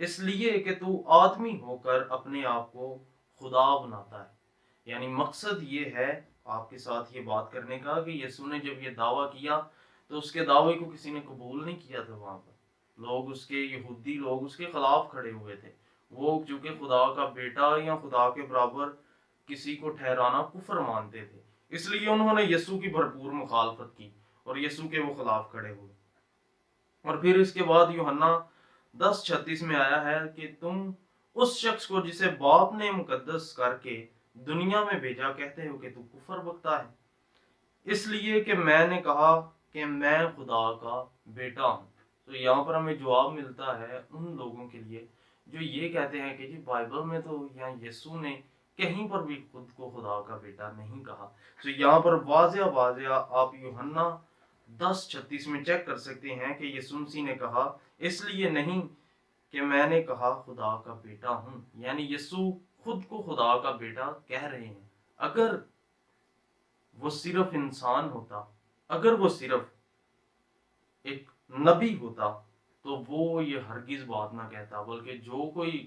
اس لیے کہ تو آدمی ہو کر اپنے آپ کو خدا بناتا ہے۔ یعنی مقصد یہ ہے آپ کے ساتھ یہ بات کرنے کا کہ یسوع نے جب یہ دعویٰ کیا تو اس کے دعوے کو کسی نے قبول نہیں کیا تھا، وہاں پر لوگ اس کے یہودی لوگ اس کے خلاف کھڑے ہوئے تھے۔ وہ چونکہ خدا کا بیٹا یا خدا کے برابر کسی کو ٹھہرانا کفر مانتے تھے، اس لیے انہوں نے یسوع کی بھرپور مخالفت کی اور یسوع کے وہ خلاف کھڑے ہوئے۔ اور پھر اس کے بعد یوحنا 10:36 میں آیا ہے کہ تم اس شخص کو جسے باپ نے مقدس کر کے دنیا میں بھیجا کہتے ہو کہ تو کفر بکتا ہے، اس لیے کہ میں نے کہا کہ میں خدا کا بیٹا ہوں۔ تو یہاں پر ہمیں جواب ملتا ہے ان لوگوں کے لیے جو یہ کہتے ہیں کہ جی بائبل میں تو یا یسوع نے کہیں پر بھی خود کو خدا کا بیٹا نہیں کہا۔ تو یہاں پر واضح واضح آپ یوحنا 10:36 میں چیک کر سکتے ہیں کہ یسوع مسیح نے کہا اس لیے نہیں کہ میں نے کہا خدا کا بیٹا ہوں، یعنی یسوع خود کو خدا کا بیٹا کہہ رہے ہیں۔ اگر وہ صرف انسان ہوتا، اگر وہ صرف ایک نبی ہوتا تو وہ یہ ہرگز بات نہ کہتا، بلکہ جو کوئی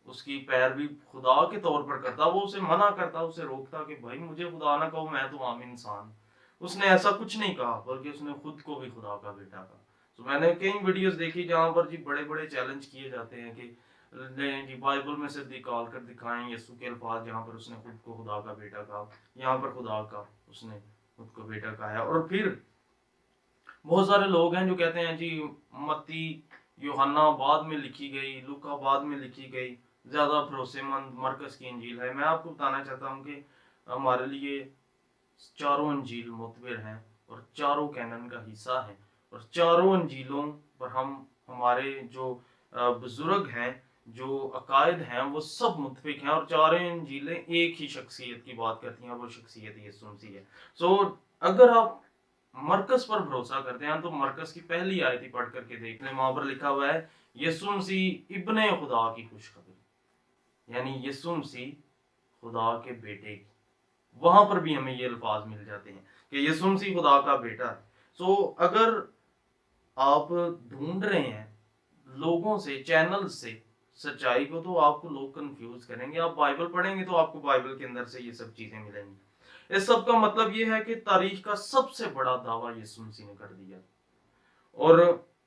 اس کی پیروی خدا کے طور پر کرتا وہ اسے منع کرتا، اسے روکتا کہ بھائی مجھے خدا نہ کہو، میں تو عام انسان۔ اس نے ایسا کچھ نہیں کہا، بلکہ اس نے خود کو بھی خدا کا بیٹا کہا۔ تو میں نے کئی ویڈیوز دیکھی جہاں پر جی بڑے بڑے چیلنج کیے جاتے ہیں کہ جی بائبل میں سے نکال کر دکھائیں یسوع کے الفاظ جہاں پر اس نے خود کو خدا کا بیٹا کہا، یہاں پر خدا کا اس نے خود کو بیٹا کہا ہے۔ اور پھر بہت سارے لوگ ہیں جو کہتے ہیں جی متی یوحنا بعد میں لکھی گئی، لوکا بعد میں لکھی گئی، زیادہ بھروسے مند مرکز کی انجیل ہے۔ میں آپ کو بتانا چاہتا ہوں کہ ہمارے لیے چاروں انجیل معتبر ہیں اور چاروں کینن کا حصہ ہیں، اور چاروں انجیلوں پر ہمارے جو بزرگ ہیں، جو عقائد ہیں، وہ سب متفق ہیں، اور چاروں انجیلیں ایک ہی شخصیت کی بات کرتی ہیں اور وہ شخصیت یسوع مسیح ہے۔ سو اگر آپ مرکز پر بھروسہ کرتے ہیں تو مرکز کی پہلی آیت ہی پڑھ کر کے دیکھ لیں، وہاں پر لکھا ہوا ہے یسوع مسیح ابن خدا کی خوشخبری، یعنی یسوع مسیح خدا کے بیٹے کی۔ وہاں پر بھی ہمیں یہ الفاظ مل جاتے ہیں کہ یسوع مسیح خدا کا بیٹا ہے۔ سو اگر آپ ڈھونڈ رہے ہیں لوگوں سے، چینل سے سچائی کو، تو آپ کو لوگ کنفیوز کریں گے۔ آپ بائبل پڑھیں گے تو آپ کو بائبل کے اندر سے یہ سب چیزیں ملیں گی۔ اس سب کا مطلب یہ ہے کہ تاریخ کا سب سے بڑا دعویٰ یسوع مسیح نے کر دیا، اور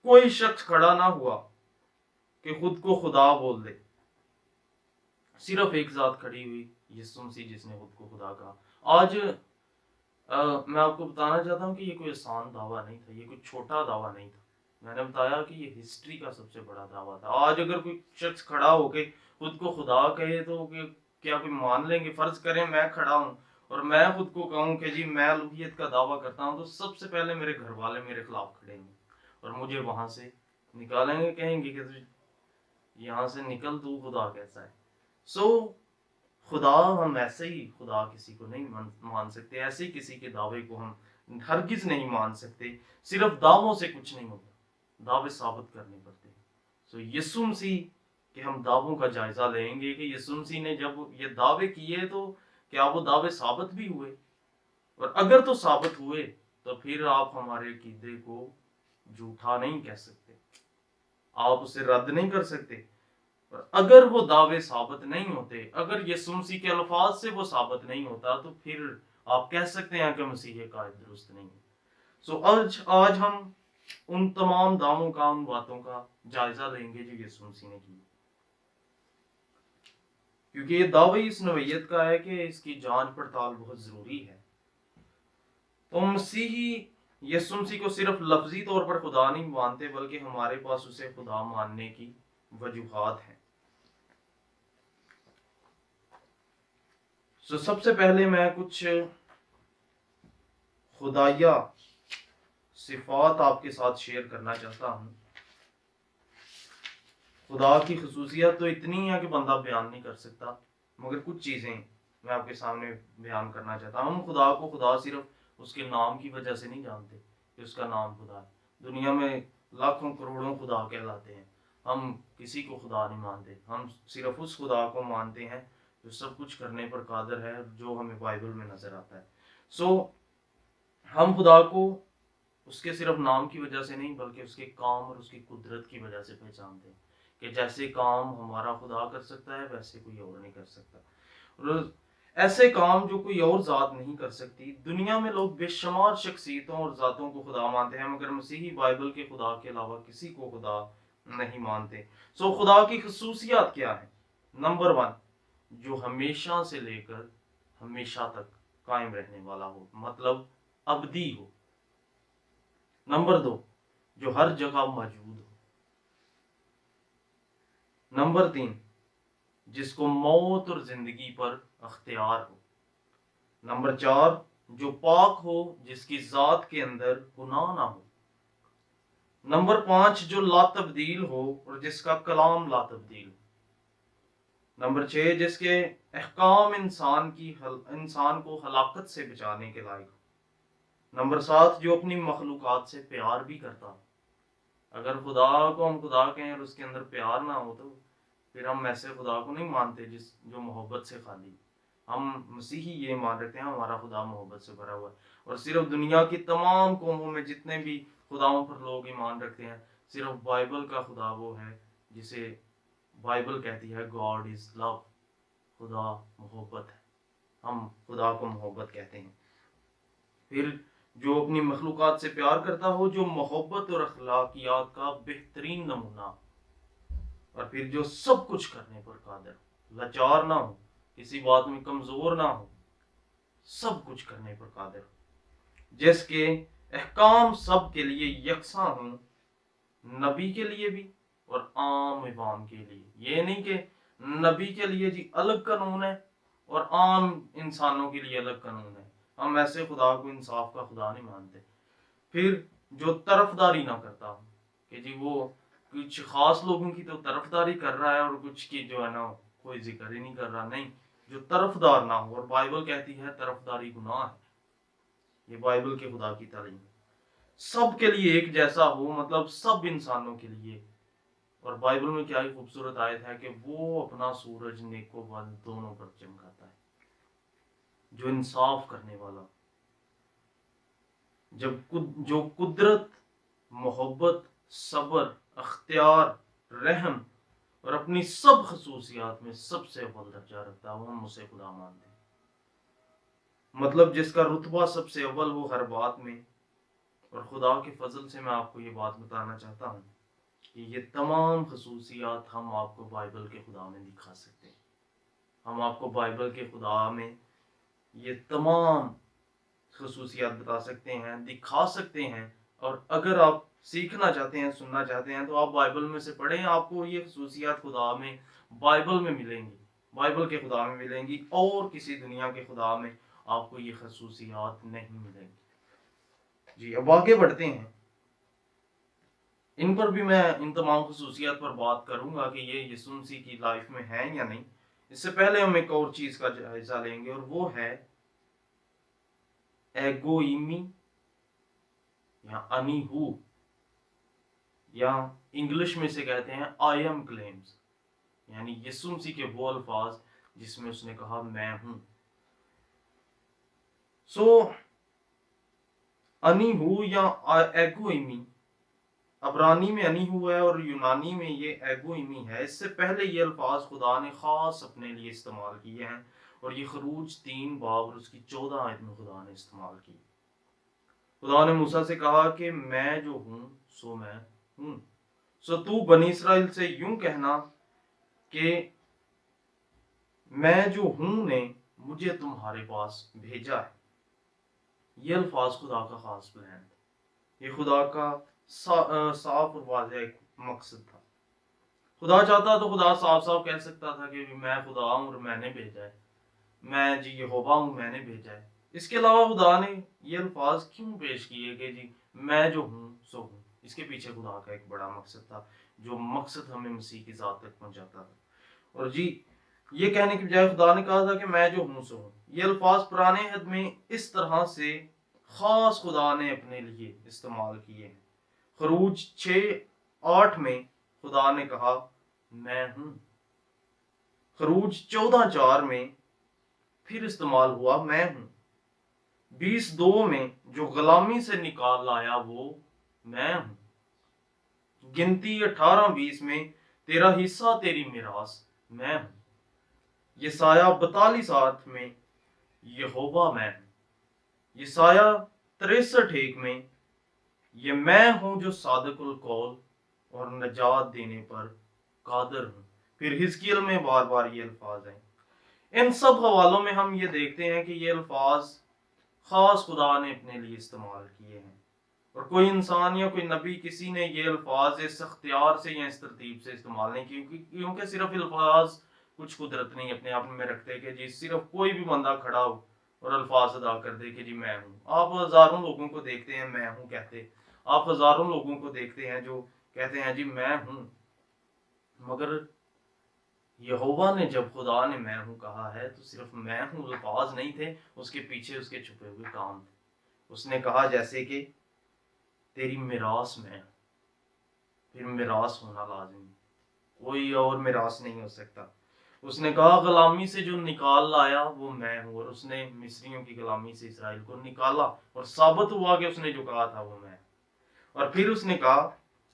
کوئی شخص کھڑا نہ ہوا کہ خود کو خدا بول دے۔ صرف ایک ذات کھڑی ہوئی، یسوع مسیح، جس نے خود کو خدا کہا۔ آج میں آپ کو بتانا چاہتا ہوں کہ یہ کوئی آسان دعویٰ نہیں تھا، یہ کوئی چھوٹا دعویٰ نہیں تھا۔ میں نے بتایا کہ یہ ہسٹری کا سب سے بڑا دعویٰ تھا۔ آج اگر کوئی شخص کھڑا ہو کے خود کو خدا کہے تو کیا کوئی مان لیں گے؟ فرض کریں میں کھڑا ہوں اور میں خود کو کہوں کہ جی میں الوہیت کا دعویٰ کرتا ہوں، تو سب سے پہلے میرے گھر والے میرے خلاف کھڑیں گے اور مجھے وہاں سے نکالیں گے، کہیں گے کہ یہاں سے نکل، تو خدا کیسا ہے؟ سو خدا ہم ایسے ہی خدا کسی کو نہیں مان سکتے، ایسے ہی کسی کے دعوے کو ہم ہرگز نہیں مان سکتے۔ صرف دعووں سے کچھ نہیں ہوتا، دعوے ثابت کرنے پڑتے ہیں۔ سو یسوع مسیح کہ ہم دعووں کا جائزہ لیں گے کہ یسوع مسیح نے جب یہ دعوے کیے تو کیا وہ دعوے ثابت بھی ہوئے، اور اگر تو ثابت ہوئے تو پھر آپ ہمارے عقیدے کو جھوٹا نہیں کہہ سکتے، آپ اسے رد نہیں کر سکتے۔ اگر وہ دعوے ثابت نہیں ہوتے، اگر یسوع مسیح کے الفاظ سے وہ ثابت نہیں ہوتا، تو پھر آپ کہہ سکتے ہیں کہ مسیح قائد درست نہیں ہے۔ سو آج ہم ان تمام دعووں کا، ان باتوں کا جائزہ لیں گے جو یسوع مسیح نے کی، کیونکہ یہ دعوی اس نوعیت کا ہے کہ اس کی جانچ پڑتال بہت ضروری ہے۔ تو مسیحی یسوع مسیح کو صرف لفظی طور پر خدا نہیں مانتے، بلکہ ہمارے پاس اسے خدا ماننے کی وجوہات ہیں۔ سب سے پہلے میں کچھ خدائیہ صفات آپ کے ساتھ شیئر کرنا چاہتا ہوں۔ خدا کی خصوصیت تو اتنی ہے کہ بندہ بیان نہیں کر سکتا، مگر کچھ چیزیں میں آپ کے سامنے بیان کرنا چاہتا ہوں۔ ہم خدا کو خدا صرف اس کے نام کی وجہ سے نہیں جانتے کہ اس کا نام خدا ہے۔ دنیا میں لاکھوں کروڑوں خدا کہلاتے ہیں، ہم کسی کو خدا نہیں مانتے، ہم صرف اس خدا کو مانتے ہیں جو سب کچھ کرنے پر قادر ہے، جو ہمیں بائبل میں نظر آتا ہے۔ سو ہم خدا کو اس کے صرف نام کی وجہ سے نہیں، بلکہ اس کے کام اور اس کی قدرت کی وجہ سے پہچانتے ہیں کہ جیسے کام ہمارا خدا کر سکتا ہے ویسے کوئی اور نہیں کر سکتا، اور ایسے کام جو کوئی اور ذات نہیں کر سکتی۔ دنیا میں لوگ بے شمار شخصیتوں اور ذاتوں کو خدا مانتے ہیں، مگر مسیحی بائبل کے خدا کے علاوہ کسی کو خدا نہیں مانتے۔ سو خدا کی خصوصیات کیا ہیں؟ نمبر 1، جو ہمیشہ سے لے کر ہمیشہ تک قائم رہنے والا ہو، مطلب ابدی ہو۔ نمبر 2، جو ہر جگہ موجود ہو۔ نمبر 3، جس کو موت اور زندگی پر اختیار ہو۔ نمبر 4، جو پاک ہو، جس کی ذات کے اندر گناہ نہ ہو۔ نمبر 5، جو لا تبدیل ہو اور جس کا کلام لا تبدیل ہو۔ نمبر 6، جس کے احکام انسان کو ہلاکت سے بچانے کے لائق ہو۔ نمبر 7، جو اپنی مخلوقات سے پیار بھی کرتا ہو۔ اگر خدا کو ہم خدا کہیں اور اس کے اندر پیار نہ ہو تو پھر ہم ایسے خدا کو نہیں مانتے جو محبت سے خالی۔ ہم مسیحی یہ مان رکھتے ہیں ہمارا خدا محبت سے بھرا ہوا ہے، اور صرف دنیا کی تمام قوموں میں جتنے بھی خداؤں پر لوگ ایمان رکھتے ہیں، صرف بائبل کا خدا وہ ہے جسے بائبل کہتی ہے گاڈ از لو، خدا محبت ہے، ہم خدا کو محبت کہتے ہیں۔ پھر جو اپنی مخلوقات سے پیار کرتا ہو، جو محبت اور اخلاقیات کا بہترین نمونہ، اور پھر جو سب کچھ کرنے پر قادر ہو، لاچار نہ ہو، کسی بات میں کمزور نہ ہو، سب کچھ کرنے پر قادر ہو، جس کے احکام سب کے لیے یکساں ہوں، نبی کے لیے بھی اور عام عوام کے لیے۔ یہ نہیں کہ نبی کے لیے جی الگ قانون ہے اور عام انسانوں کے لیے الگ قانون ہے۔ ہم ایسے خدا کو انصاف کا خدا نہیں مانتے۔ پھر جو طرفداری نہ کرتا ہو کہ جی وہ کچھ خاص لوگوں کی تو طرفداری کر رہا ہے اور کچھ کی جو ہے نا کوئی ذکر ہی نہیں کر رہا، نہیں، جو طرفدار نہ ہو، اور بائبل کہتی ہے طرفداری گناہ ہے، یہ بائبل کے خدا کی تعلیم ہے۔ سب کے لیے ایک جیسا ہو، مطلب سب انسانوں کے لیے، اور بائبل میں کیا ہی خوبصورت آیت ہے کہ وہ اپنا سورج نیک و بد دونوں پر چمکاتا ہے، جو انصاف کرنے والا، جو قدرت، محبت، صبر، اختیار، رحم اور اپنی سب خصوصیات میں سب سے اول درجہ رکھتا ہے، ہم اسے خدا مانتے ہیں۔ مطلب جس کا رتبہ سب سے اول ہو ہر بات میں۔ اور خدا کے فضل سے میں آپ کو یہ بات بتانا چاہتا ہوں کہ یہ تمام خصوصیات ہم آپ کو بائبل کے خدا میں دکھا سکتے ہیں۔ ہم آپ کو بائبل کے خدا میں یہ تمام خصوصیات بتا سکتے ہیں، دکھا سکتے ہیں، اور اگر آپ سیکھنا چاہتے ہیں، سننا چاہتے ہیں تو آپ بائبل میں سے پڑھیں، آپ کو یہ خصوصیات خدا میں بائبل میں ملیں گی، بائبل کے خدا میں ملیں گی، اور کسی دنیا کے خدا میں آپ کو یہ خصوصیات نہیں ملیں گی۔ جی اب آگے بڑھتے ہیں، ان پر بھی میں ان تمام خصوصیات پر بات کروں گا کہ یہ یسوع مسیح کی لائف میں ہے یا نہیں۔ اس سے پہلے ہم ایک اور چیز کا جائزہ لیں گے، اور وہ ہے ایگوئمی یا انی ہو، یا انگلش میں سے کہتے ہیں آئی ایم کلیمز، یعنی یسوع مسیح کے وہ الفاظ جس میں اس نے کہا میں ہوں۔ سو انی ہو یا ایگوئمی، عبرانی میں انی ہو ہے اور یونانی میں یہ ایگوئمی ہے۔ اس سے پہلے یہ الفاظ خدا نے خاص اپنے لیے استعمال کیے ہیں، اور یہ خروج 3 باب اور اس کی 14 آیت میں خدا نے استعمال کی۔ خدا نے موسیٰ سے کہا کہ میں جو ہوں سو میں ہوں، سو تو بنی اسرائیل سے یوں کہنا کہ میں جو ہوں نے مجھے تمہارے پاس بھیجا ہے۔ یہ الفاظ خدا کا خاص بیان تھا، یہ خدا کا صاف اور واضح ایک مقصد تھا۔ خدا چاہتا تو خدا صاف صاف کہہ سکتا تھا کہ میں خدا ہوں اور میں نے بھیجا ہے، میں جی یہوہ ہوں میں نے بھیجا ہے۔ اس کے علاوہ خدا نے یہ الفاظ کیوں پیش کیے کہ جی میں جو ہوں سو ہوں؟ اس کے پیچھے خدا کا ایک بڑا مقصد تھا، جو مقصد ہمیں مسیح کی ذات تک پہنچاتا تھا۔ اور جی یہ کہنے کی بجائے خدا نے کہا تھا کہ میں جو ہوں سو ہوں۔ یہ الفاظ پرانے عہد میں اس طرح سے خاص خدا نے اپنے لیے استعمال کیے ہیں۔ خروج 6:8 میں خدا نے کہا میں ہوں۔ خروج 14:4 میں پھر استعمال ہوا میں ہوں۔ 20:2 میں جو غلامی سے نکال لایا وہ میں ہوں۔ گنتی 18:20 میں تیرا حصہ تیری میراث میں ہوں۔ یسایہ 42:8 میں یہوہ میں ہوں۔ یسایہ 63:1 میں یہ میں ہوں جو صادق القول اور نجات دینے پر قادر ہوں۔ پھر حزقیل میں بار بار یہ الفاظ ہیں۔ ان سب حوالوں میں ہم یہ دیکھتے ہیں کہ یہ الفاظ خاص خدا نے اپنے لیے استعمال کیے ہیں، اور کوئی انسان یا کوئی نبی کسی نے یہ الفاظ اس اختیار سے یا اس ترتیب سے استعمال نہیں کیے، کیونکہ صرف الفاظ کچھ قدرت نہیں اپنے آپ میں رکھتے کہ جی صرف کوئی بھی بندہ کھڑا ہو اور الفاظ ادا کر دے کہ جی میں ہوں۔ آپ ہزاروں لوگوں کو دیکھتے ہیں میں ہوں کہتے، آپ ہزاروں لوگوں کو دیکھتے ہیں جو کہتے ہیں جی میں ہوں، مگر یہوہ نے جب خدا نے میں ہوں کہا ہے تو صرف میں ہوں الفاظ نہیں تھے، اس کے پیچھے اس کے چھپے ہوئے کام تھے۔ اس نے کہا جیسے کہ تیری میراث میں، پھر میراث ہونا لازمی، کوئی اور میراث نہیں ہو سکتا۔ اس نے کہا غلامی سے جو نکال لایا وہ میں ہوں، اور اس نے مصریوں کی غلامی سے اسرائیل کو نکالا، اور ثابت ہوا کہ اس نے جو کہا تھا وہ میں۔ اور پھر اس نے کہا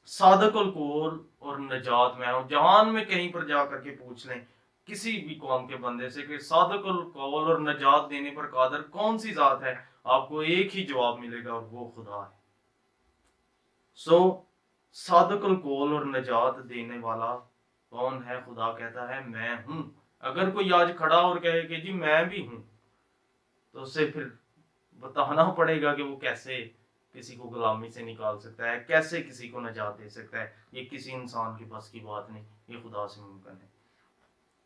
صادق القول اور نجات میں ہوں۔ جہان میں کہیں پر جا کر کے پوچھ لیں کسی بھی قوم کے بندے سے کہ صادق القول اور نجات دینے پر قادر کون سی ذات ہے، آپ کو ایک ہی جواب ملے گا، اور وہ خدا ہے۔ سو صادق القول اور نجات دینے والا کون ہے؟ خدا کہتا ہے میں ہوں۔ اگر کوئی آج کھڑا اور کہے کہ جی میں بھی ہوں، تو اسے پھر بتانا پڑے گا کہ وہ کیسے کسی کو غلامی سے نکال سکتا ہے، کیسے کسی کو نجات دے سکتا ہے۔ یہ کسی انسان کے بس کی بات نہیں، یہ خدا سے ممکن ہے۔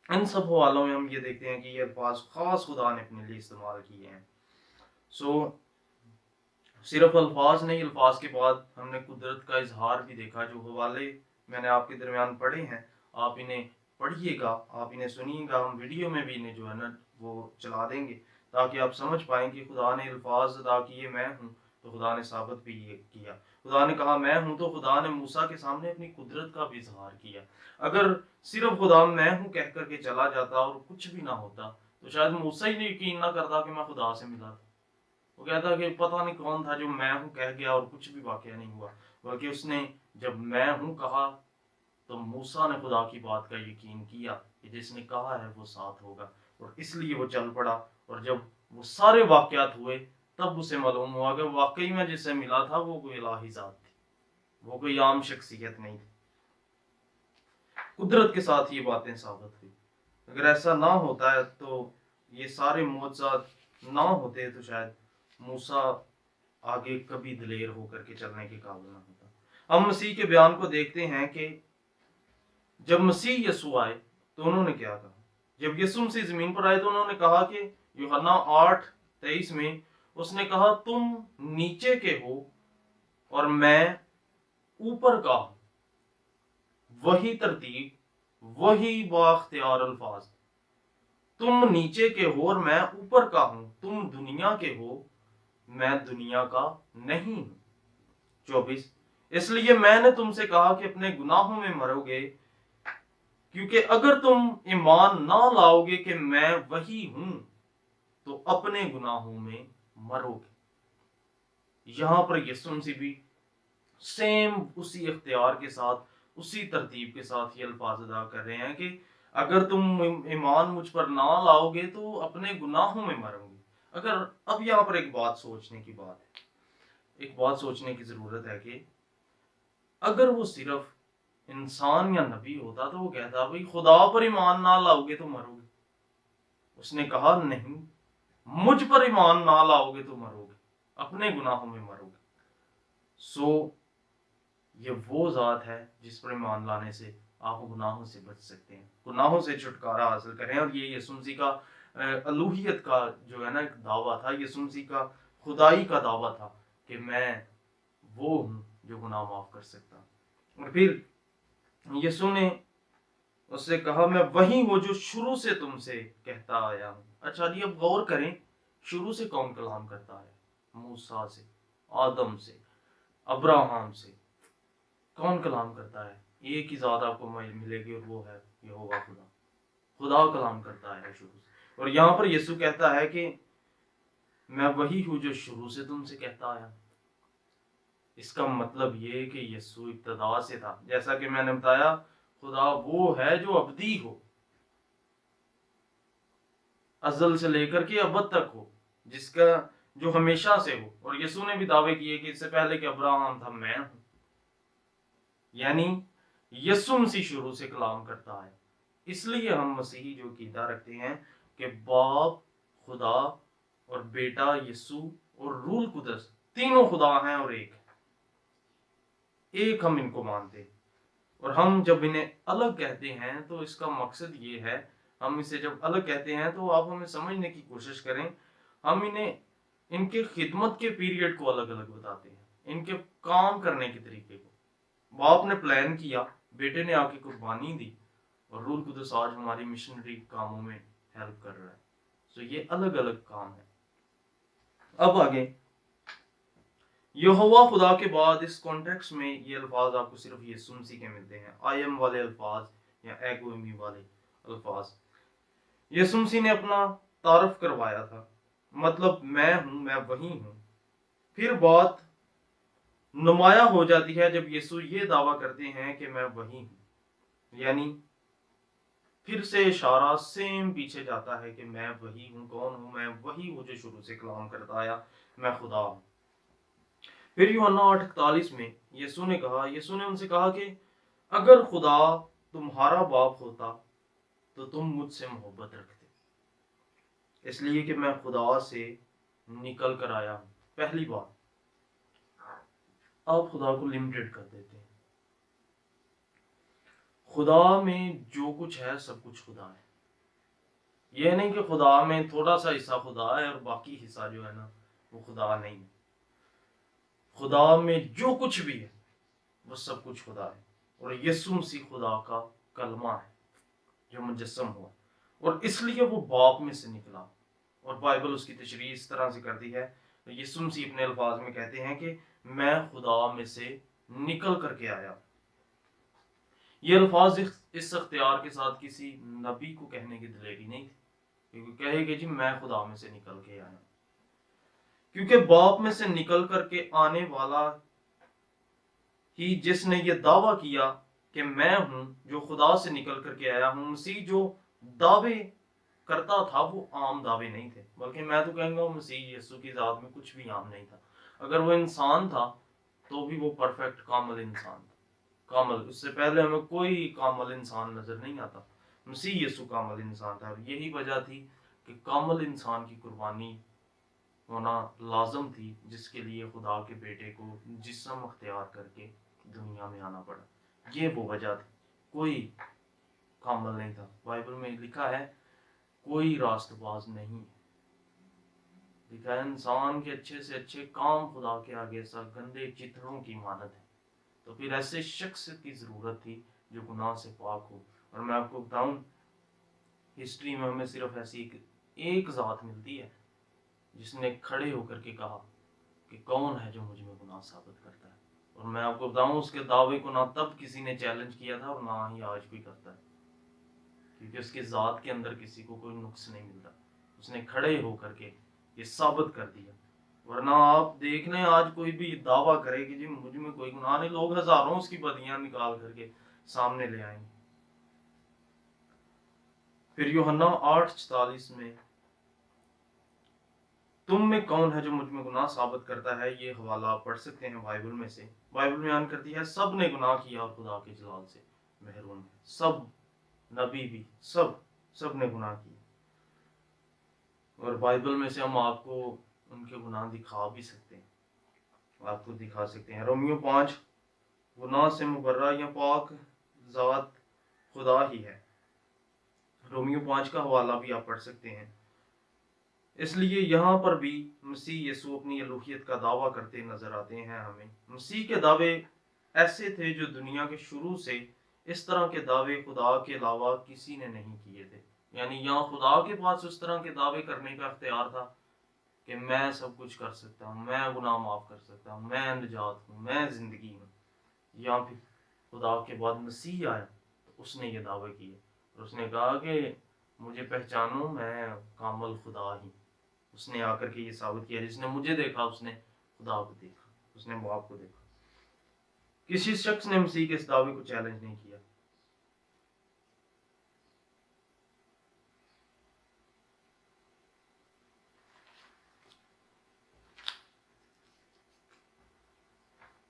ان سب حوالوں میں ہم یہ دیکھتے ہیں کہ یہ الفاظ خاص خدا نے اپنے لیے استعمال کیے ہیں۔ سو صرف الفاظ نہیں، الفاظ کے بعد ہم نے قدرت کا اظہار بھی دیکھا۔ جو حوالے میں نے آپ کے درمیان پڑھے ہیں آپ انہیں پڑھیے گا، آپ انہیں سنیے گا، ہم ویڈیو میں بھی انہیں جو ہے نا وہ چلا دیں گے تاکہ آپ سمجھ پائیں کہ خدا نے الفاظ ادا کیے میں ہوں تو خدا نے ثابت بھی یہ کیا۔ خدا نے کہا میں ہوں تو خدا نے موسیٰ کے سامنے اپنی قدرت کا بھی اظہار کیا۔ اگر صرف خدا میں ہوں کہہ کر کے چلا جاتا اور کچھ بھی نہ ہوتا تو شاید موسیٰ ہی یقین نہ کرتا کہ میں خدا سے ملا تھا۔ وہ کہتا کہ پتہ نہیں کون تھا جو میں ہوں کہہ گیا اور کچھ بھی واقعہ نہیں ہوا، بلکہ اس نے جب میں ہوں کہا تو موسیٰ نے خدا کی بات کا یقین کیا کہ جس نے کہا ہے وہ ساتھ ہوگا، اور اس لیے وہ چل پڑا۔ اور جب وہ سارے واقعات ہوئے تب اسے معلوم ہوا کہ واقعی میں جس سے ملا تھا وہ کوئی الہی ذات تھی، وہ کوئی عام شخصیت نہیں تھی۔ قدرت کے ساتھ یہ باتیں ثابت ہوئی۔ اگر ایسا نہ ہوتا ہے تو یہ سارے معجزات نہ ہوتے تو شاید موسیٰ آگے کبھی دلیر ہو کر کے چلنے کے قابل نہ ہوتا۔ ہم مسیح کے بیان کو دیکھتے ہیں کہ جب مسیح یسوع آئے تو انہوں نے کیا کہا؟ جب یسوع مسیح زمین پر آئے تو انہوں نے کہا کہ یوحنا 8:23 میں اس نے کہا تم نیچے کے ہو اور میں اوپر کا ہوں۔ وہی ترتیب، وہی بااختیار الفاظ، تم نیچے کے ہو اور میں اوپر کا ہوں، تم دنیا کے ہو میں دنیا کا نہیں ہوں۔ 24 اس لیے میں نے تم سے کہا کہ اپنے گناہوں میں مرو گے، کیونکہ اگر تم ایمان نہ لاؤ گے کہ میں وہی ہوں تو اپنے گناہوں میں مرو گے۔ یہاں پر یسوع مسیح بھی سیم اسی اختیار کے ساتھ، اسی ترتیب کے ساتھ یہ الفاظ ادا کر رہے ہیں کہ اگر تم ایمان مجھ پر نہ لاؤ گے تو اپنے گناہوں میں مرو گے۔ اگر اب یہاں پر ایک بات سوچنے کی بات ہے، ایک بات سوچنے کی ضرورت ہے کہ اگر وہ صرف انسان یا نبی ہوتا تو وہ کہتا بھئی خدا پر ایمان نہ لاؤ گے تو مرو گے۔ اس نے کہا نہیں، مجھ پر ایمان نہ لاؤ گے تو مرو گے، اپنے گناہوں میں مرو گے۔ سو یہ وہ ذات ہے جس پر ایمان لانے سے آپ گناہوں سے بچ سکتے ہیں، گناہوں سے چھٹکارا حاصل کریں۔ اور یہ یسوع مسیح کا الوہیت کا جو ہے نا ایک دعویٰ تھا، یسوع مسیح کا خدائی کا دعویٰ تھا کہ میں وہ ہوں جو گناہ معاف کر سکتا۔ اور پھر یسوع نے اس سے کہا میں وہی ہوں جو شروع سے تم سے کہتا آیا ہوں۔ اچھا جی اب غور کریں، شروع سے کون کلام کرتا ہے؟ موسیٰ سے، آدم سے، ابراہم سے کون کلام کرتا ہے؟ ایک ہی ذات آپ کو ملے گی اور وہ ہے یہوہ خدا۔ خدا کلام کرتا ہے شروع سے۔ اور یہاں پر یسوع کہتا ہے کہ میں وہی ہوں جو شروع سے تم سے کہتا آیا۔ اس کا مطلب یہ کہ یسوع ابتدا سے تھا، جیسا کہ میں نے بتایا خدا وہ ہے جو ابدی ہو، ازل سے لے کر کے ابد تک ہو، جس کا جو ہمیشہ سے ہو۔ اور یسوع نے بھی دعوے کیے کہ اس سے پہلے کہ ابراہم تھا میں ہوں، یعنی یسوع مسیح شروع سے کلام کرتا ہے۔ اس لیے ہم مسیحی جو عقیدہ رکھتے ہیں کہ باپ خدا اور بیٹا یسوع اور روح القدس تینوں خدا ہیں اور ایک ہم ان کو مانتے ہیں۔ اور ہم جب انہیں الگ کہتے ہیں تو اس کا مقصد یہ ہے، ہم اسے جب الگ کہتے ہیں تو آپ ہمیں سمجھنے کی کوشش کریں، ہم انہیں ان کے خدمت کے پیریڈ کو الگ الگ بتاتے ہیں، ان کے کام کرنے کے طریقے کو۔ باپ نے پلان کیا، بیٹے نے آ کے قربانی دی، اور روح القدس آج ہماری مشنری کاموں میں ہیلپ کر رہا ہے۔ تو یہ الگ الگ کام ہے۔ اب آگے یہوہ خدا کے بعد اس کانٹیکس میں یہ الفاظ آپ کو صرف یسوع مسیح کے ملتے ہیں، آئی ایم والے الفاظ یا ایگو ایمی والے الفاظ۔ یسوع مسیح نے اپنا تعارف کروایا تھا، مطلب میں ہوں، میں وہی ہوں۔ پھر بات نمایاں ہو جاتی ہے جب یسوع یہ دعویٰ کرتے ہیں کہ میں وہی ہوں، یعنی پھر سے اشارہ سیم پیچھے جاتا ہے کہ میں وہی ہوں۔ کون ہوں؟ میں وہی ہوں جو شروع سے کلام کرتا آیا، میں خدا ہوں۔ پھر یوحنا 8:41 میں یسوع نے ان سے کہا کہ اگر خدا تمہارا باپ ہوتا تو تم مجھ سے محبت رکھتے، اس لیے کہ میں خدا سے نکل کر آیا ہوں۔ پہلی بات، آپ خدا کو لمیٹڈ کر دیتے ہیں۔ خدا میں جو کچھ ہے سب کچھ خدا ہے۔ یہ نہیں کہ خدا میں تھوڑا سا حصہ خدا ہے اور باقی حصہ جو ہے نا وہ خدا نہیں ہے۔ خدا میں جو کچھ بھی ہے وہ سب کچھ خدا ہے، اور یسوع مسیح خدا کا کلمہ ہے جو مجسم ہوا، اور اس لیے وہ باپ میں سے نکلا۔ اور بائبل اس کی تشریح اس طرح سے کرتی ہے، یسوع مسیح اپنے الفاظ میں کہتے ہیں کہ میں خدا میں سے نکل کر کے آیا۔ یہ الفاظ اس اختیار کے ساتھ کسی نبی کو کہنے کی دلیری نہیں تھی، کیونکہ کہے کہ جی میں خدا میں سے نکل کے آیا، کیونکہ باپ میں سے نکل کر کے آنے والا ہی جس نے یہ دعویٰ کیا کہ میں ہوں جو خدا سے نکل کر کے آیا ہوں۔ مسیح جو دعوے کرتا تھا وہ عام دعوے نہیں تھے، بلکہ میں تو کہوں گا مسیح یسوع کی ذات میں کچھ بھی عام نہیں تھا۔ اگر وہ انسان تھا تو بھی وہ پرفیکٹ کامل انسان تھا، کامل۔ اس سے پہلے ہمیں کوئی کامل انسان نظر نہیں آتا، مسیح یسوع کامل انسان تھا، اور یہی وجہ تھی کہ کامل انسان کی قربانی ہونا لازم تھی، جس کے لیے خدا کے بیٹے کو جسم اختیار کر کے دنیا میں آنا پڑا۔ یہ وہ وجہ تھی، کوئی کامل نہیں تھا۔ بائبل میں لکھا ہے کوئی راست باز نہیں، لکھا ہے انسان کے اچھے سے اچھے کام خدا کے آگے سا گندے چتروں کی مانند ہے۔ تو پھر ایسے شخص کی ضرورت تھی جو گناہ سے پاک ہو۔ اور میں آپ کو بتاؤں، ہسٹری میں ہمیں صرف ایسی ایک ذات ملتی ہے جس نے کھڑے ہو کر کے کہا کہ کون ہے جو مجھ میں گناہ ثابت کرتا ہے، اور میں آپ کو بتاؤں اس کے دعوے کو نہ تب کسی نے چیلنج کیا تھا اور نہ ہی آج کوئی کرتا ہے، کیونکہ اس کی ذات کے اندر کسی کو کوئی نقص نہیں ملتا۔ اس نے کھڑے ہو کر کے یہ ثابت کر دیا۔ ورنہ آپ دیکھ لیں آج کوئی بھی دعویٰ کرے کہ جی مجھ میں کوئی گناہ نہیں، لوگ ہزاروں اس کی بدیاں نکال کر کے سامنے لے آئیں گے۔ پھر یوحنا 8:44 میں تم میں کون ہے جو مجھ میں گناہ ثابت کرتا ہے، یہ حوالہ آپ پڑھ سکتے ہیں بائبل میں سے۔ بائبل بیان کرتی ہے سب نے گناہ کیا اور خدا کے جلال سے محروم ہے۔ سب، نبی بھی، سب نے گناہ کیا، اور بائبل میں سے ہم آپ کو ان کے گناہ دکھا بھی سکتے ہیں، آپ کو دکھا سکتے ہیں۔ رومیو 5، گناہ سے مبرہ یا پاک ذات خدا ہی ہے۔ رومیو 5 کا حوالہ بھی آپ پڑھ سکتے ہیں۔ اس لیے یہاں پر بھی مسیح یسوع اپنی الوہیت کا دعویٰ کرتے نظر آتے ہیں ہمیں۔ مسیح کے دعوے ایسے تھے جو دنیا کے شروع سے اس طرح کے دعوے خدا کے علاوہ کسی نے نہیں کیے تھے، یعنی یہاں خدا کے پاس اس طرح کے دعوے کرنے کا اختیار تھا کہ میں سب کچھ کر سکتا ہوں، میں گناہ معاف کر سکتا ہوں، میں نجات ہوں، میں زندگی ہوں۔ یہاں پہ خدا کے بعد مسیح آیا تو اس نے یہ دعوے کیے، اور اس نے کہا کہ مجھے پہچانو، میں کامل خدا ہی۔ اس نے آ کر کے یہ ثابت کیا، جس نے مجھے دیکھا اس نے خدا کو دیکھا، اس نے باپ کو دیکھا۔ کسی شخص نے مسیح کے اس دعوے کو چیلنج نہیں کیا،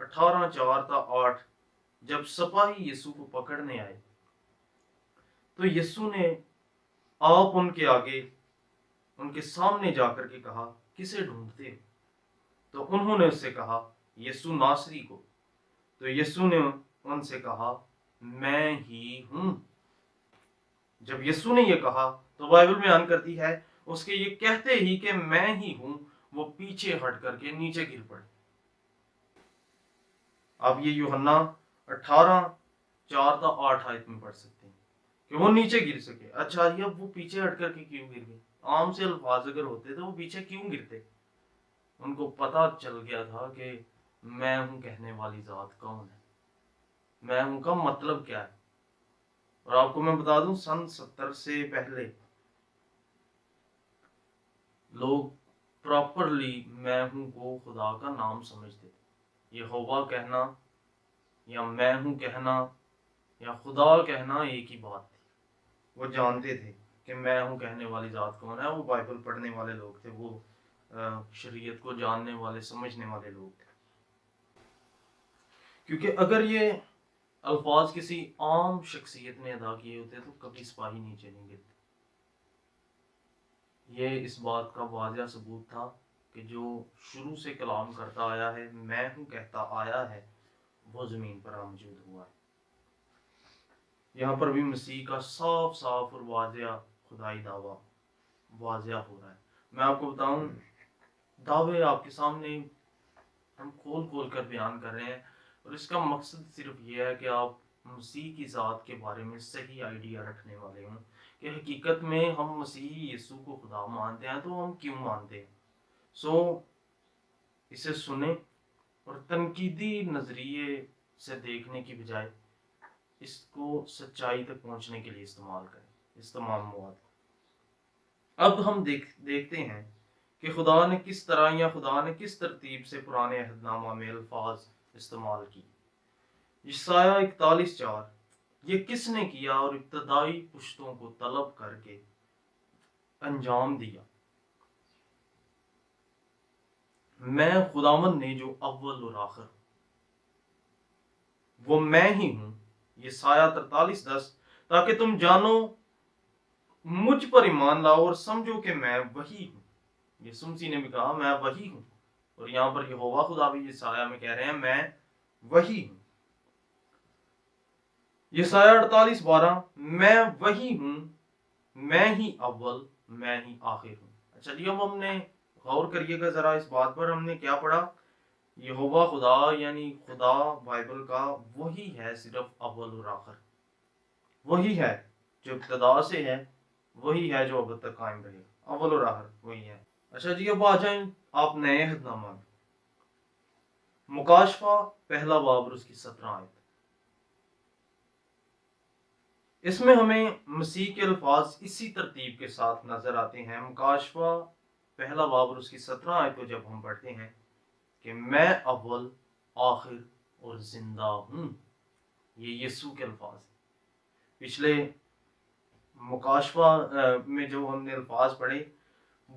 18:4-8 جب سپاہی یسوع کو پکڑنے آئے تو یسوع نے آپ ان کے آگے ان کے سامنے جا کر کے کہا کسے ڈھونڈتے ہو؟ تو انہوں نے اس سے کہا یسوع ناصری کو۔ تو یسوع نے ان سے کہا میں ہی ہوں۔ جب یسوع نے یہ کہا تو بائبل بیان کرتی ہے اس کے یہ کہتے ہی کہ میں ہی ہوں وہ پیچھے ہٹ کر کے نیچے گر پڑے۔ آپ یہ یوحنا 18:4-8 آیت میں پڑھ سکتے ہیں کہ وہ نیچے گر سکے۔ اچھا یہ اب وہ پیچھے ہٹ کر کے کیوں گر گئے؟ عام سے الفاظ اگر ہوتے تو وہ پیچھے کیوں گرتے؟ ان کو پتا چل گیا تھا کہ میں ہوں کہنے والی ذات کون ہے، میں ہوں کا مطلب کیا ہے۔ اور آپ کو میں بتا دوں سن 70 سے پہلے لوگ پراپرلی میں ہوں کو خدا کا نام سمجھتے تھے۔ یہوہ کہنا یا میں ہوں کہنا یا خدا کہنا ایک ہی بات تھی۔ وہ جانتے تھے کہ میں ہوں کہنے والی ذات کون ہے۔ وہ بائبل پڑھنے والے لوگ تھے، وہ شریعت کو جاننے والے سمجھنے والے لوگ تھے۔ کیونکہ اگر یہ الفاظ کسی عام شخصیت نے ادا کیے ہوتے تو کبھی سپاہی نیچے نہیں گرتے۔ یہ اس بات کا واضح ثبوت تھا کہ جو شروع سے کلام کرتا آیا ہے، میں ہوں کہتا آیا ہے، وہ زمین پر موجود ہوا ہے۔ یہاں پر بھی مسیح کا صاف صاف اور واضح خدائی دعویٰ واضح ہو رہا ہے۔ میں آپ کو بتاؤں دعوے آپ کے سامنے ہم کھول کھول کر بیان کر رہے ہیں، اور اس کا مقصد صرف یہ ہے کہ آپ مسیح کی ذات کے بارے میں صحیح آئیڈیا رکھنے والے ہوں کہ حقیقت میں ہم مسیح یسوع کو خدا مانتے ہیں تو ہم کیوں مانتے ہیں۔ اسے سنیں اور تنقیدی نظریے سے دیکھنے کی بجائے اس کو سچائی تک پہنچنے کے لیے استعمال کریں اس تمام مواد کو۔ اب ہم دیکھتے ہیں کہ خدا نے کس طرح یا خدا نے کس ترتیب سے پرانے عہد نامہ میں الفاظ استعمال کی۔ یسایہ 41:4 یہ کس نے کیا اور ابتدائی پشتوں کو طلب کر کے انجام دیا؟ میں خداوند نے جو اول اور آخر ہوں، وہ میں ہی ہوں۔ یسایہ 43:10 تاکہ تم جانو مجھ پر ایمان لاؤ اور سمجھو کہ میں وہی ہوں۔ یسوع مسیح نے بھی کہا میں وہی ہوں، اور یہاں پر یہوہ خدا بھی یسایہ میں کہہ رہے ہیں میں وہی ہوں۔ یسایہ 48:12 میں وہی ہوں، میں ہی اول میں ہی آخر ہوں۔ اچھا جی اب ہم نے غور کریے گا ذرا اس بات پر، ہم نے کیا پڑھا؟ یہوہ خدا یعنی خدا بائبل کا وہی ہے، صرف اول اور آخر وہی ہے، جو ابتدا سے ہے وہی ہے، جو اب تک قائم رہے گا، اول اور آخر وہی ہے۔ اچھا جی اب آ جائیں آپ نئے عہد نامہ میں، مکاشفہ 1 باب اور اس کی 17 آیت۔ اس میں ہمیں مسیح کے الفاظ اسی ترتیب کے ساتھ نظر آتے ہیں۔ مکاشفہ 1 باب اور اس کی 17 آیت کو جب ہم پڑھتے ہیں کہ میں اول آخر اور زندہ ہوں، یہ یسوع کے الفاظ ہیں۔ پچھلے مکاشفہ میں جو ہم نے الفاظ پڑھے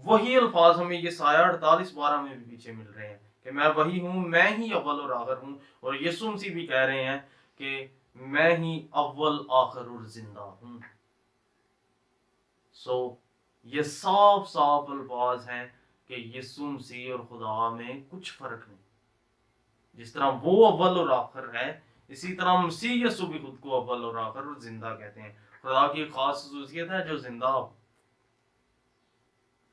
وہی الفاظ ہمیں یسایہ 48:12 میں بھی پیچھے مل رہے ہیں کہ میں وہی ہوں، میں ہی اول اور آخر ہوں، اور یسوع مسیح بھی کہہ رہے ہیں کہ میں ہی اول آخر اور زندہ ہوں۔ یہ صاف صاف الفاظ ہیں کہ یسوع مسیح اور خدا میں کچھ فرق نہیں۔ جس طرح وہ اول اور آخر ہے، اسی طرح مسیح یسوع بھی خود کو اول اور آخر اور زندہ کہتے ہیں۔ خدا کی ایک خاص خصوصیت ہے جو زندہ ہو،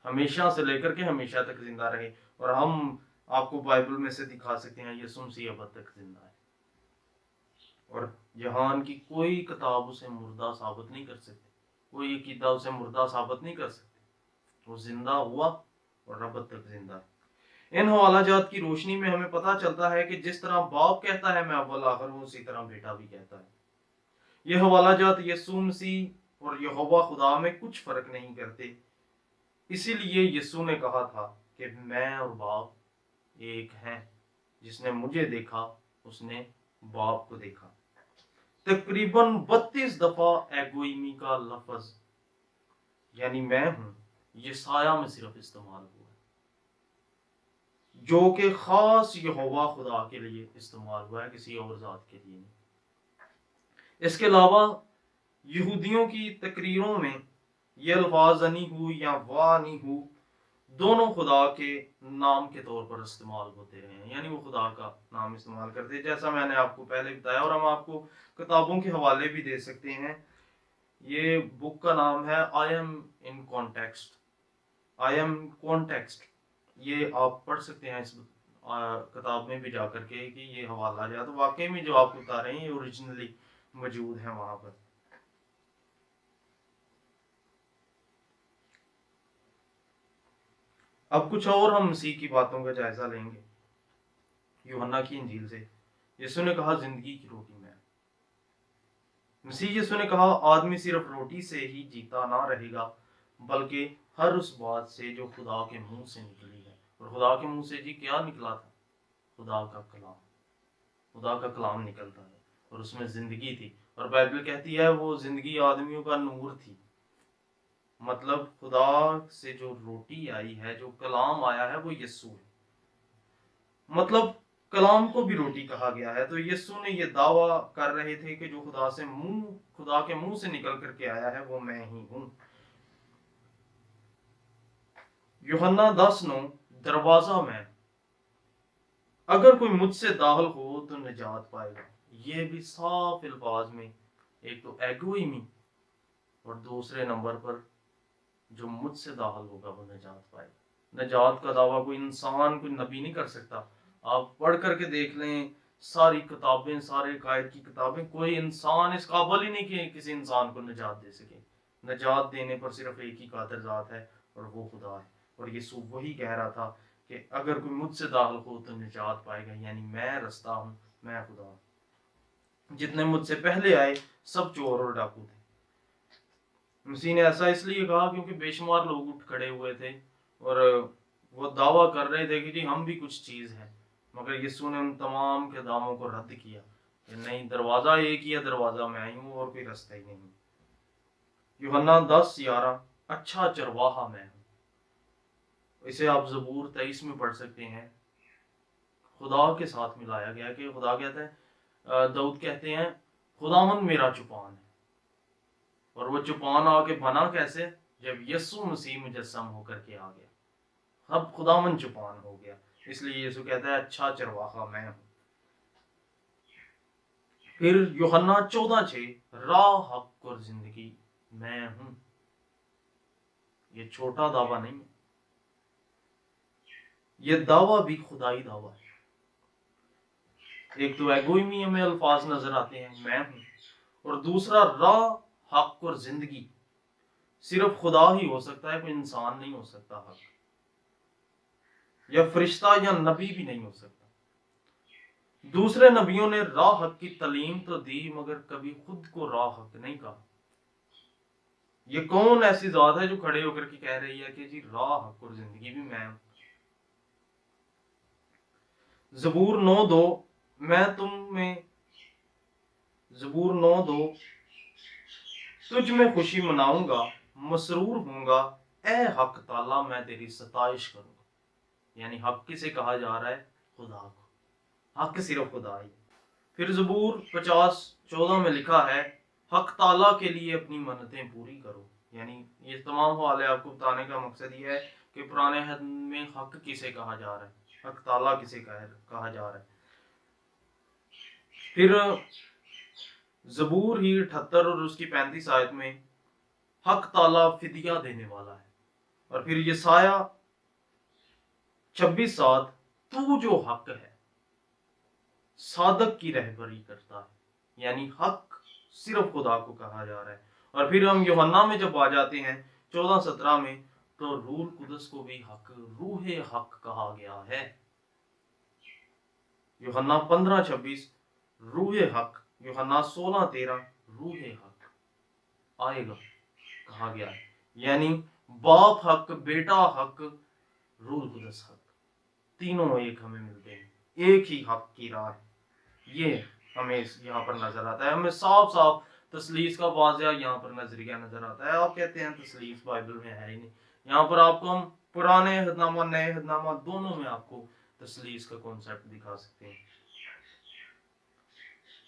ہمیشہ سے لے کر کے ہمیشہ تک زندہ رہے، اور ہم آپ کو بائبل میں سے دکھا سکتے ہیں یسوع مسیح اب تک زندہ ہے، اور جہان کی کوئی کتاب اسے مردہ ثابت نہیں کر سکتی، کوئی عقیدہ اسے مردہ ثابت نہیں کر سکتی۔ وہ زندہ ہوا اور اب تک زندہ ہے۔ ان حوالہ جات کی روشنی میں ہمیں پتہ چلتا ہے کہ جس طرح باپ کہتا ہے میں اول آخر ہوں، اسی طرح بیٹا بھی کہتا ہے۔ یہ حوالہ جات یسوع مسیح اور یہوہ خدا میں کچھ فرق نہیں کرتے، اسی لیے یسوع نے کہا تھا کہ میں اور باپ ایک ہیں، جس نے مجھے دیکھا اس نے باپ کو دیکھا۔ تقریباً 32 دفعہ ایگوئمی کا لفظ یعنی میں ہوں یسایہ میں صرف استعمال ہوا، جو کہ خاص یہوہ خدا کے لیے استعمال ہوا ہے، کسی اور ذات کے لیے نہیں۔ اس کے علاوہ یہودیوں کی تقریروں میں یہ الفاظ انی ہو یا وانی ہو دونوں خدا کے نام کے طور پر استعمال ہوتے رہے ہیں، یعنی وہ خدا کا نام استعمال کرتے ہیں، جیسا میں نے آپ کو پہلے بتایا، اور ہم آپ کو کتابوں کے حوالے بھی دے سکتے ہیں۔ یہ بک کا نام ہے I am in context, I am context, یہ آپ پڑھ سکتے ہیں اس کتاب میں بھی جا کر کے کہ یہ حوالہ جات واقعی میں جو آپ کو بتا رہے ہیں یہ اوریجنلی موجود ہیں وہاں پر۔ اب کچھ اور ہم مسیح کی باتوں کا جائزہ لیں گے یوحنا کی انجیل سے۔ یسوع نے کہا زندگی کی روٹی میں، مسیح یسوع نے کہا آدمی صرف روٹی سے ہی جیتا نہ رہے گا بلکہ ہر اس بات سے جو خدا کے منہ سے نکلی ہے، اور خدا کے منہ سے جی کیا نکلا تھا؟ خدا کا کلام، خدا کا کلام نکلتا ہے اور اس میں زندگی تھی، اور بائبل کہتی ہے وہ زندگی آدمیوں کا نور تھی۔ مطلب خدا سے جو روٹی آئی ہے، جو کلام آیا ہے، وہ یسوع ہے۔ مطلب کلام کو بھی روٹی کہا گیا ہے۔ تو یسوع نے یہ دعویٰ کر رہے تھے کہ جو خدا کے منہ سے نکل کر کے آیا ہے وہ میں ہی ہوں۔ یوحنا 10:9 دروازہ میں، اگر کوئی مجھ سے داخل ہو تو نجات پائے گا۔ یہ بھی صاف الفاظ میں ایک تو ایگوئمی اور دوسرے نمبر پر جو مجھ سے داخل ہوگا وہ نجات پائے گا۔ نجات کا دعویٰ کوئی انسان، کوئی نبی نہیں کر سکتا۔ آپ پڑھ کر کے دیکھ لیں ساری کتابیں، سارے قائد کی کتابیں، کوئی انسان اس قابل ہی نہیں کہ کسی انسان کو نجات دے سکے۔ نجات دینے پر صرف ایک ہی قادر ذات ہے اور وہ خدا ہے، اور یسوع وہی کہہ رہا تھا کہ اگر کوئی مجھ سے داخل ہو تو نجات پائے گا، یعنی میں رستہ ہوں، میں خدا ہوں۔ جتنے مجھ سے پہلے آئے سب چور اور ڈاکو تھے۔ مسیح نے ایسا اس لیے کہا کیونکہ بے شمار لوگ اٹھ کھڑے ہوئے تھے اور وہ دعویٰ کر رہے تھے کہ جی ہم بھی کچھ چیز ہیں، مگر یسوع نے ان تمام کے دعووں کو رد کیا کہ نہیں، دروازہ ایک ہی ہے، دروازہ میں ہی ہوں اور کوئی رستہ ہی نہیں۔ یوحنا 10:11 اچھا چرواہا میں ہوں، اسے آپ زبور 23 میں پڑھ سکتے ہیں۔ خدا کے ساتھ ملایا گیا کہ خدا کہتا ہے، داؤد کہتے ہیں خداوند میرا چوپان ہے، اور وہ چوپان آ کے بنا کیسے؟ جب یسوع مسیح مجسم ہو کر کے آ گیا، اب خداوند چوپان ہو گیا۔ اس لیے یسوع کہتا ہے اچھا چرواہا میں ہوں۔ پھر یوحنا 14:6 راہ، حق اور زندگی میں ہوں۔ یہ چھوٹا دعویٰ نہیں ہے، یہ دعویٰ بھی خدائی دعویٰ ہے۔ ایک تو ایگوئمی میں الفاظ نظر آتے ہیں میں ہوں، اور دوسرا راہ، حق اور زندگی صرف خدا ہی ہو سکتا ہے، کوئی انسان نہیں ہو سکتا حق، یا فرشتہ یا نبی بھی نہیں ہو سکتا۔ دوسرے نبیوں نے راہ حق کی تعلیم تو دی مگر کبھی خود کو راہ حق نہیں کہا۔ یہ کون ایسی ذات ہے جو کھڑے ہو کر کے کہہ رہی ہے کہ جی راہ حق اور زندگی بھی میں ہوں؟ زبور 9:2 میں زبور 9:2 تجھ میں خوشی مناؤں گا، مسرور ہوں گا، اے حق تعالیٰ میں تیری ستائش کروں گا۔ یعنی حق کسے کہا جا رہا ہے؟ خدا کو، حق صرف خدا ہی۔ پھر زبور 50:14 میں لکھا ہے حق تعالیٰ کے لیے اپنی منتیں پوری کرو۔ یعنی یہ تمام حوالے آپ کو بتانے کا مقصد یہ ہے کہ پرانے عہد میں حق کسے کہا جا رہا ہے، حق تعالیٰ کسے کہا جا رہا ہے۔ پھر زبور ہی 78 اور اس کی 35 آیت میں حق تعالیٰ فدیہ دینے والا ہے۔ اور پھر یسایہ 26:7 تو جو حق ہے صادق کی رہبری کرتا ہے، یعنی حق صرف خدا کو کہا جا رہا ہے۔ اور پھر ہم یوحنا میں جب آ جاتے ہیں 14:17 میں تو روح القدس کو بھی حق، روح حق کہا گیا ہے۔ یوحنا 15:26 روح حق، یوحنا 16:13 روح حق آئے گا کہا گیا ہے، یعنی باپ حق، بیٹا حق، روح القدس حق، تینوں ایک ہمیں ملتے ہیں، ایک ہی حق کی راہ ہے۔ یہ ہمیں یہاں پر نظر آتا ہے، ہمیں صاف صاف تثلیث کا واضح یہاں پر نظریہ نظر آتا ہے۔ آپ کہتے ہیں تثلیث بائبل میں ہے ہی نہیں، یہاں پر آپ کو ہم پرانے عہد نامہ، نئے عہد نامہ دونوں میں آپ کو تثلیث کا کانسیپٹ دکھا سکتے ہیں۔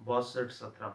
62:17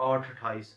8:28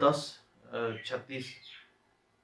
10:36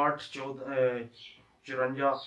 8:54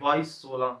22:16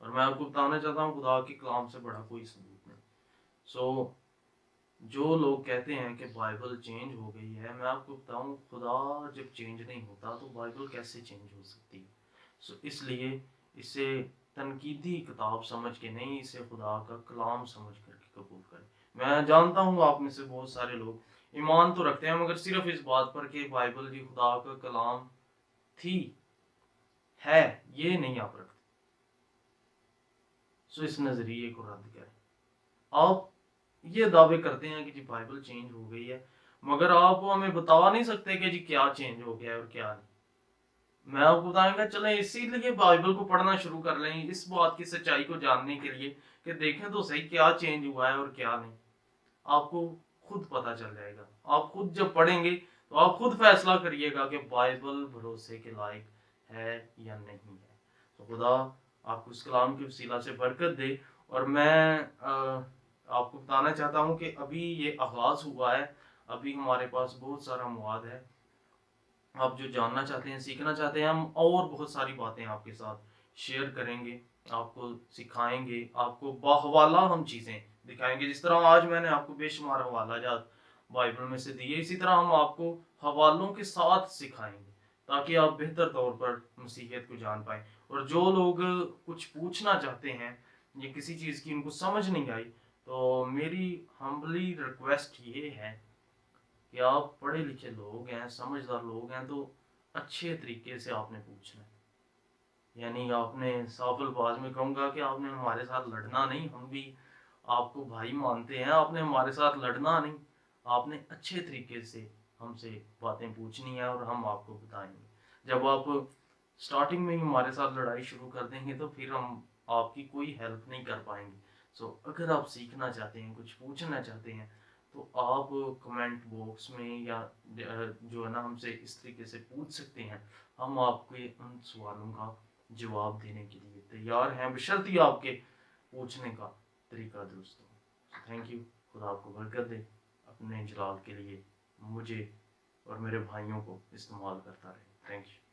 اور میں آپ کو بتانا چاہتا ہوں خدا کے کلام سے بڑا کوئی ثبوت نہیں. سو جو لوگ کہتے ہیں کہ بائبل چینج ہو گئی ہے، میں آپ کو بتاؤں خدا جب چینج نہیں ہوتا تو بائبل کیسے چینج ہو سکتی ہے. اس لیے اسے تنقیدی کتاب سمجھ کے نہیں، اسے خدا کا کلام سمجھ کر کے قبول کریں. میں جانتا ہوں آپ میں سے بہت سارے لوگ ایمان تو رکھتے ہیں مگر صرف اس بات پر کہ بائبل جی خدا کا کلام تھی ہے، یہ نہیں آپ رکھتے. اس نظریے کو رد کریں. آپ یہ دعوے کرتے ہیں کہ جی بائبل چینج ہو گئی ہے، مگر آپ ہمیں بتا نہیں سکتے کہ جی کیا چینج ہو گیا ہے اور کیا نہیں. میں آپ کو بتائیں گا، چلیں اسی لیے بائبل کو پڑھنا شروع کر لیں اس بات کی سچائی کو جاننے کے لیے کہ دیکھیں تو صحیح کیا چینج ہوا ہے اور کیا نہیں. آپ کو خود پتہ چل جائے گا. آپ خود جب پڑھیں گے تو آپ خود فیصلہ کریے گا کہ بائبل بھروسے کے لائق ہے یا نہیں ہے. تو خدا آپ کو اس کلام کے وسیلہ سے برکت دے. اور میں آپ کو بتانا چاہتا ہوں کہ ابھی یہ آغاز ہوا ہے، ابھی ہمارے پاس بہت سارا مواد ہے. آپ جو جاننا چاہتے ہیں، سیکھنا چاہتے ہیں، ہم اور بہت ساری باتیں آپ کے ساتھ شیئر کریں گے، آپ کو سکھائیں گے، آپ کو باحوالہ ہم چیزیں دکھائیں گے. جس طرح آج میں نے آپ کو بے شمار حوالہ جات بائبل میں سے دیے، اسی طرح ہم آپ کو حوالوں کے ساتھ سکھائیں گے تاکہ آپ بہتر طور پر مسیحیت کو جان پائیں. اور جو لوگ کچھ پوچھنا چاہتے ہیں یا کسی چیز کی ان کو سمجھ نہیں آئی، تو میری ہمبلی ریکویسٹ یہ ہے کہ آپ پڑھے لکھے لوگ ہیں، سمجھدار لوگ ہیں، تو اچھے طریقے سے آپ نے پوچھنا ہے. یعنی آپ نے صاف الفاظ میں کہوں گا کہ آپ نے ہمارے ساتھ لڑنا نہیں، ہم بھی آپ کو بھائی مانتے ہیں، آپ نے ہمارے ساتھ لڑنا نہیں، آپ نے اچھے طریقے سے ہم سے باتیں پوچھنی ہیں اور ہم آپ کو بتائیں گے. جب آپ سٹارٹنگ میں ہی ہمارے ساتھ لڑائی شروع کر دیں گے تو پھر ہم آپ کی کوئی ہیلپ نہیں کر پائیں گے. اگر آپ سیکھنا چاہتے ہیں، کچھ پوچھنا چاہتے ہیں، تو آپ کمنٹ باکس میں یا جو ہے نا ہم سے اس طریقے سے پوچھ سکتے ہیں. ہم آپ کے ان سوالوں کا جواب دینے کے لیے تیار ہیں، بشرطیہ آپ کے پوچھنے کا طریقہ درست ہو. Thank you. خدا آپ کو برکت دے. اپنے جلال کے لیے مجھے اور میرے بھائیوں کو استعمال کرتا رہے. Thank you.